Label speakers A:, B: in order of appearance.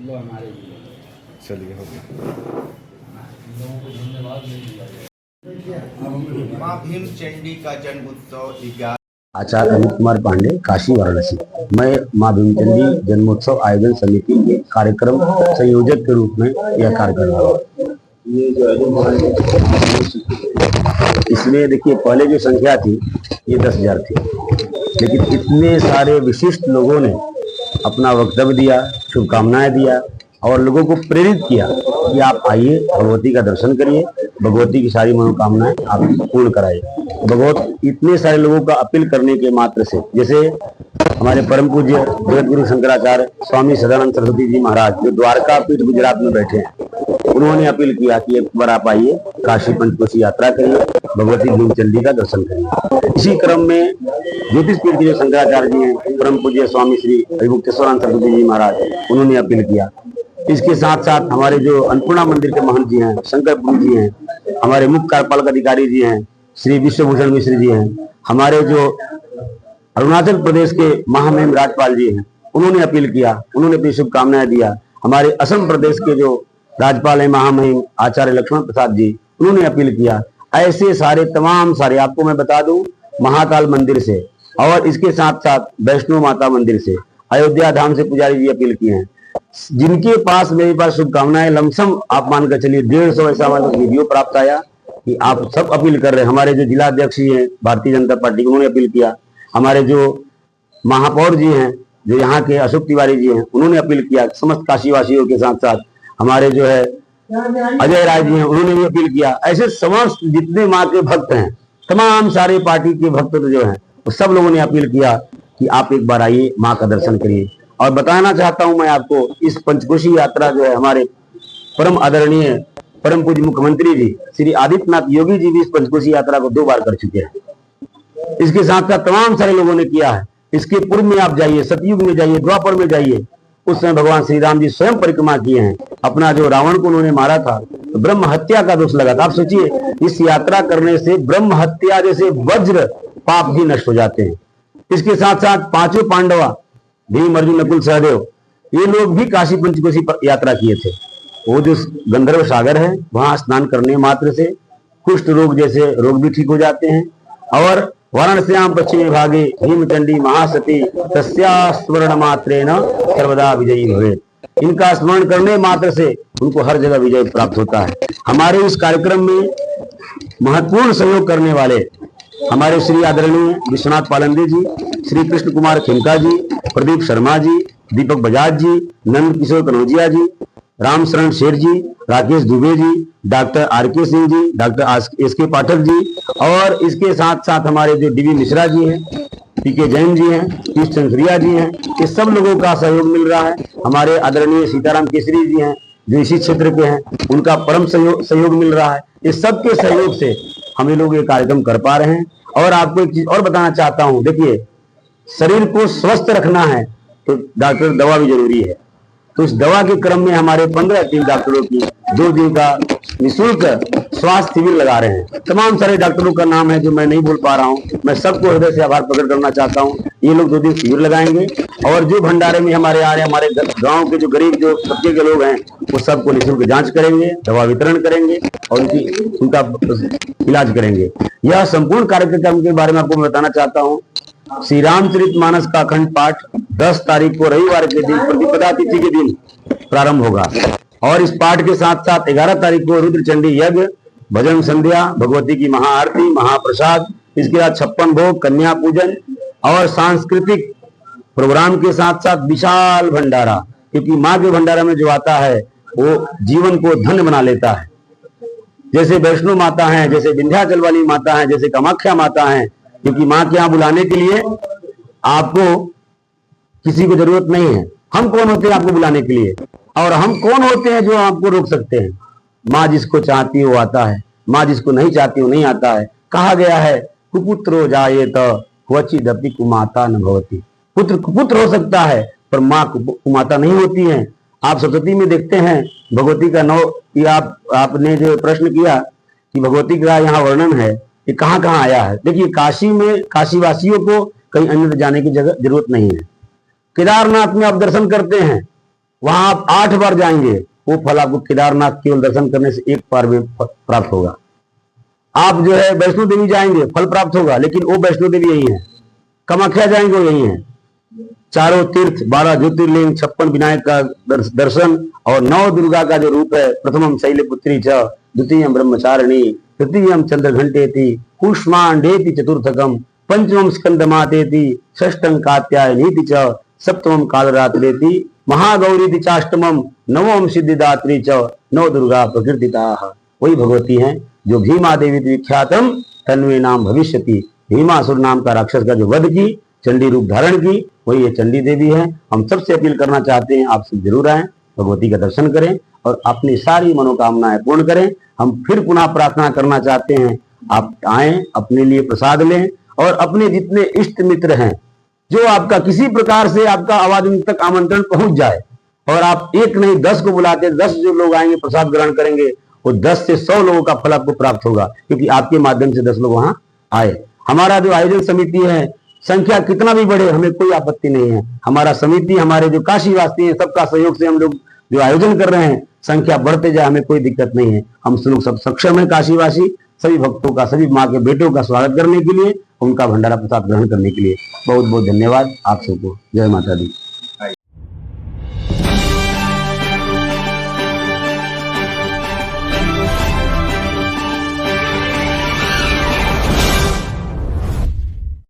A: लो हमारे लिए।
B: चलिए हो गया।
A: लोगों को धन्यवाद नहीं दिया गया।
C: माँ भीम चंडी का जन्म उत्सव 11
D: आचार्य अमित कुमार पांडे, काशी वाराणसी। मैं मां भीमचंडी जन्मोत्सव आयोजन समिति के कार्यक्रम संयोजक के रूप में यह कार्य कर रहा हूँ। इसमें देखिए, पहले जो संख्या थी ये 10,000 थी, लेकिन इतने सारे विशिष्ट लोगों ने अपना वक्तव्य दिया, शुभकामनाएं दिया और लोगों को प्रेरित किया कि आप आइए, भगवती का दर्शन करिए, भगवती की सारी मनोकामनाएं आप पूर्ण कराइए। भगवत इतने सारे लोगों का अपील करने के मात्र से, जैसे हमारे परम पूज्य जगत गुरु शंकराचार्य स्वामी सदानंद सरस्वती जी महाराज, जो द्वारका पीठ गुजरात में बैठे हैं, उन्होंने अपील किया कि एक बार आप आइए, काशी पंचकोशी यात्रा करिए, भगवती भीमचंडी का दर्शन करिए। इसी क्रम में ज्योतिष पीठ के जो शंकराचार्य जी हैं, परम पूज्य स्वामी श्री हरिमुक्तेश्वरानंद सरस्वती जी महाराज, उन्होंने अपील किया। इसके साथ साथ हमारे जो अन्नपूर्णा मंदिर के महंत जी हैं, शंकरपुरी जी हैं, हमारे मुख्य कार्यपालक अधिकारी जी हैं, श्री विश्वभूषण मिश्र जी हैं, हमारे जो अरुणाचल प्रदेश के महामहिम राज्यपाल जी हैं, उन्होंने अपील किया, उन्होंने अपनी शुभकामनाएं दिया। हमारे असम प्रदेश के जो राज्यपाल हैं महामहिम आचार्य लक्ष्मण प्रसाद जी, उन्होंने अपील किया। ऐसे सारे तमाम सारे, आपको मैं बता दूं, महाकाल मंदिर से और इसके साथ साथ वैष्णो माता मंदिर से, अयोध्या धाम से पुजारी जी अपील किए हैं। जिनके पास मेरे पास शुभकामनाएं लमसम आप मानकर चलिए 150 ऐसा हमारे वीडियो प्राप्त आया कि आप सब अपील कर रहे हैं। हमारे जो जिला अध्यक्ष जी हैं भारतीय जनता पार्टी, उन्होंने अपील किया। हमारे जो महापौर जी हैं, जो यहाँ के अशोक तिवारी जी हैं, उन्होंने अपील किया। समस्त काशीवासियों के साथ साथ हमारे जो है अजय राय जी हैं, उन्होंने भी अपील किया। ऐसे समस्त जितने माँ के भक्त हैं, तमाम सारे पार्टी के भक्त जो हैं, वो सब लोगों ने अपील किया कि आप एक बार आइए, माँ का दर्शन करिए। और बताना चाहता हूं मैं आपको, इस पंचकोशी यात्रा जो है, हमारे परम आदरणीय परम पूज्य मुख्यमंत्री जी श्री आदित्यनाथ योगी जी भी इस पंचकोशी यात्रा को 2 बार कर चुके हैं। इसके साथ साथ तमाम सारे लोगों ने किया है। इसके पूर्व में आप जाइए, सतयुग में जाइए, द्वापर में जाइए, उस समय भगवान श्री राम जी स्वयं परिक्रमा किए हैं। अपना जो रावण को उन्होंने मारा था, तो ब्रह्म हत्या का दोष लगा था। आप सोचिए, इस यात्रा करने से ब्रह्म हत्या जैसे वज्र पाप भी नष्ट हो जाते हैं। इसके साथ साथ 5 पांडवा, भीम, अर्जुन, नकुल, सहदेव, ये लोग भी काशी पंचकोशी पर यात्रा किए थे। वो जो गंधर्व सागर है, वहां स्नान करने मात्र से कुष्ठ रोग जैसे रोग भी ठीक हो जाते हैं। और वाराणस्याम पश्चिमे भागे भीमचंडी महासती तस्या स्वर्ण मात्रेण सर्वदा विजयी भवेत्। इनका स्मरण करने मात्र से उनको हर जगह विजय प्राप्त होता है। हमारे इस कार्यक्रम में महत्वपूर्ण सहयोग करने वाले हमारे श्री आदरणीय विश्वनाथ पालंदे जी, श्री कृष्ण कुमार खेमका जी, प्रदीप शर्मा जी, दीपक बजाज जी, नंद किशोर कनौजिया जी, राम शरण शेर जी, Rakesh Dubey ji, doctor R K. Singh ji, doctor S K. Pathak ji, और इसके साथ साथ हमारे जो डी.वी. मिश्रा जी हैं, पी.के. जैन जी हैं, कृष्ण चंद्रिया जी हैं, ये सब लोगों का सहयोग मिल रहा है। हमारे आदरणीय सीताराम केसरी जी हैं, जो इसी क्षेत्र के हैं, उनका परम सहयोग मिल रहा है। इस सबके सहयोग से हम लोग ये कार्यक्रम कर पा रहे हैं। और आपको एक चीज और बताना चाहता हूं, देखिए, शरीर को स्वस्थ रखना है तो डॉक्टर दवा भी जरूरी है। तो इस दवा के क्रम में हमारे 15 टीम डॉक्टरों की 2 दिन का निःशुल्क स्वास्थ्य शिविर लगा रहे हैं। तमाम सारे डॉक्टरों का नाम है जो मैं नहीं बोल पा रहा हूं। मैं सबको हृदय से आभार प्रकट करना चाहता हूं। ये लोग 2 दिन शिविर लगाएंगे और जो भंडारे में हमारे आ रहे हैं, हमारे गांव के जो गरीब जो तबके के लोग हैं, वो सबको निःशुल्क जांच करेंगे, दवा वितरण करेंगे और उनका इलाज करेंगे। यह संपूर्ण कार्यक्रम के बारे में आपको मैं बताना चाहता हूँ। श्री रामचरितमानस का अखंड पाठ 10 तारीख को रविवार के दिन प्रतिपदा तिथि के दिन प्रारंभ होगा। और इस पाठ के साथ साथ 11 तारीख को रुद्र चंडी यज्ञ, भजन संध्या, भगवती की महाआरती, महाप्रसाद, इसके बाद 56 भोग, कन्या पूजन और सांस्कृतिक प्रोग्राम के साथ साथ विशाल भंडारा। क्योंकि माँ के भंडारा में जो आता है वो जीवन को धन्य बना लेता है। जैसे वैष्णो माता हैं, जैसे विंध्याचल वाली माता हैं, जैसे कामाख्या माता हैं। क्योंकि माँ के यहाँ बुलाने के लिए आपको किसी को जरूरत नहीं है। हम कौन होते हैं आपको बुलाने के लिए, और हम कौन होते हैं जो आपको रोक सकते हैं? माँ जिसको चाहती है वो आता है, माँ जिसको नहीं चाहती वो नहीं आता है। कहा गया है, कुपुत्रो जायेत क्वचिदपि कुमाता न भवति। पुत्र कुपुत्र हो सकता है पर माँ कुमाता नहीं होती है। आप सप्तती में देखते हैं भगवती का आपने जो प्रश्न किया कि भगवती का यहाँ वर्णन है, ये कहाँ कहाँ आया है। देखिए, काशी में काशीवासियों को कहीं अन्य जाने की जरूरत नहीं है। केदारनाथ में आप दर्शन करते हैं वहां आप 8 बार जाएंगे, वो फल आपको केदारनाथ केवल दर्शन करने से एक बार में प्राप्त होगा। आप जो है वैष्णो देवी जाएंगे, फल प्राप्त होगा, लेकिन वो वैष्णो देवी यही है। कामाख्या जाएंगे, वो यही है। चारों तीर्थ, 12 ज्योतिर्लिंग, 56 विनायक का दर्शन और 9 दुर्गा का जो रूप है, प्रथमम शैलपुत्री च, द्वितीयम ब्रह्मचारिणी, तृतीयम चंद्रघंटेति, कूष्मांडेति चतुर्थकम, पंचमम स्कंदमातेति, षष्ठम कात्यायनीति च, सप्तमम कालरात्रेति, महागौरीति चाष्टमम, नवम सिद्धिदात्री च, 9 दुर्गा प्रकृतिताः। वही भगवती हैं जो भीमा देवी विख्यातम तन्वे नाम भविष्यति, भीमासुर नाम का राक्षस का जो वध की, चंडी रूप धारण की, वही ये चंडी देवी है। हम सबसे अपील करना चाहते हैं, आप सब जरूर आएं, भगवती का दर्शन करें और अपनी सारी मनोकामनाएं पूर्ण करें। हम फिर पुनः प्रार्थना करना चाहते हैं, आप आएं, अपने लिए प्रसाद लें और अपने जितने इष्ट मित्र हैं, जो आपका किसी प्रकार से आपका आवाज उन तक आमंत्रण पहुंच जाए और आप एक नहीं 10 को बुलाते, 10 जो लोग आएंगे प्रसाद ग्रहण करेंगे, वो 10 से 100 लोगों का फल आपको प्राप्त होगा, क्योंकि आपके माध्यम से 10 लोग वहां आए। हमारा जो आयोजन समिति है, संख्या कितना भी बढ़े, हमें कोई आपत्ति नहीं है। हमारा समिति, हमारे जो काशीवासी हैं, सबका सहयोग से हम लोग जो आयोजन कर रहे हैं, संख्या बढ़ते जाए, हमें कोई दिक्कत नहीं है। हम लोग सब सक्षम है, काशीवासी सभी भक्तों का, सभी माँ के बेटों का स्वागत करने के लिए, उनका भंडारा प्रसाद ग्रहण करने के लिए। बहुत बहुत धन्यवाद आप सबको। जय माता दी।